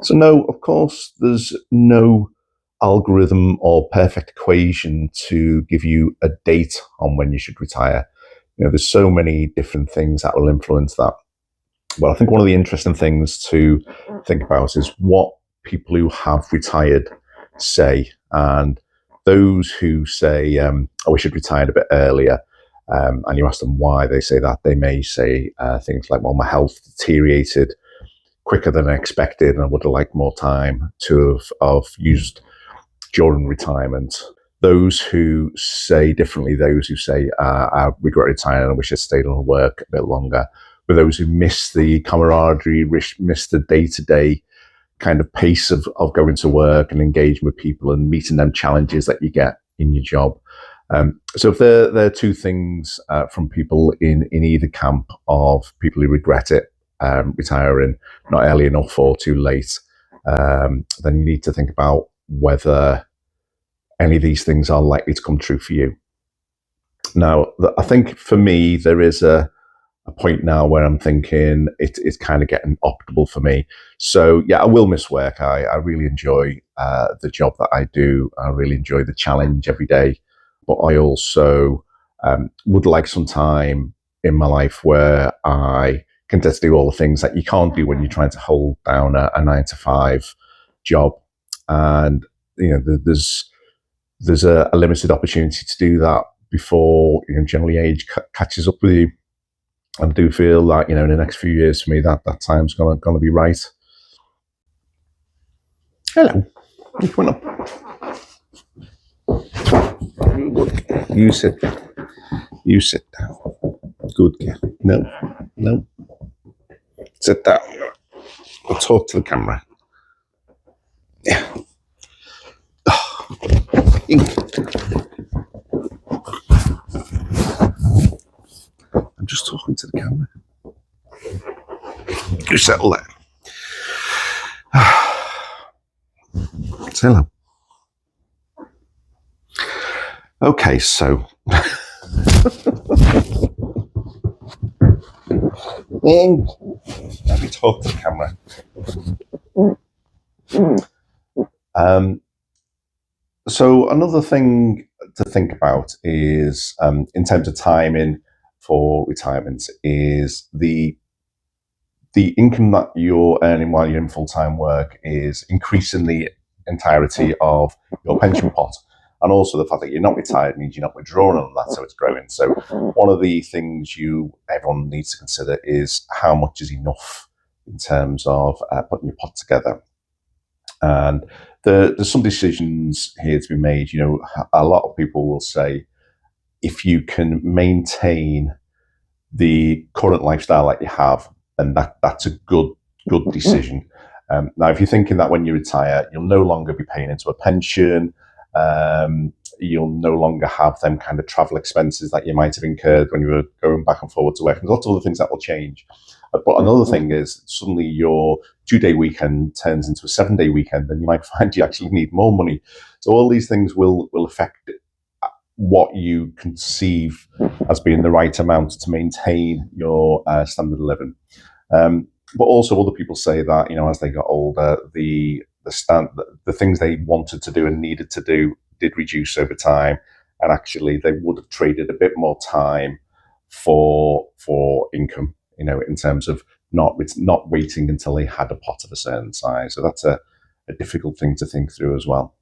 So no, of course, there's no algorithm or perfect equation to give you a date on when you should retire. There's so many different things that will influence that. But I think one of the interesting things to think about is what people who have retired say. And those who say, oh, we should retire a bit earlier, and you ask them why they say that, they may say things like, well, my health deteriorated quicker than expected, and I would have liked more time to have used during retirement. Those who say differently, those who say, I regret retiring and I wish I stayed on work a bit longer, for those who miss the camaraderie, miss the day-to-day kind of pace of going to work and engaging with people and meeting them challenges that you get in your job. So if there are two things from people in either camp of people who regret it, retiring not early enough or too late, then you need to think about whether any of these things are likely to come true for you. Now, I think for me, there is a point now where I'm thinking it's kind of getting optimal for me. So yeah, I will miss work. I really enjoy the job that I do. I really enjoy the challenge every day. But I also would like some time in my life where I can just do all the things that you can't do when you're trying to hold down a 9-to-5 job. And there's a limited opportunity to do that before generally age catches up with you. And I do feel like in the next few years for me that time's gonna be right. Hello, you come up. You sit down. You sit down. Good girl. No. Sit down. I'll talk to the camera. Yeah. I'm just talking to the camera. You settle there. Say hello. Okay, so let me talk to the camera. So another thing to think about is, in terms of timing for retirement, is the income that you're earning while you're in full-time work is increasing the entirety of your pension pot. And also the fact that you're not retired means you're not withdrawing on that, so it's growing. So one of the things everyone needs to consider is how much is enough in terms of putting your pot together. And there's some decisions here to be made. A lot of people will say, if you can maintain the current lifestyle that you have, then that's a good decision. Now, if you're thinking that when you retire, you'll no longer be paying into a pension, you'll no longer have them kind of travel expenses that you might have incurred when you were going back and forward to work. There's lots of other things that will change. But another thing is, suddenly your 2-day weekend turns into a 7-day weekend, and you might find you actually need more money. So all these things will affect what you conceive as being the right amount to maintain your standard of living. But also other people say that, as they got older, the things they wanted to do and needed to do did reduce over time, and actually they would have traded a bit more time for income, in terms of not waiting until they had a pot of a certain size. So that's a difficult thing to think through as well.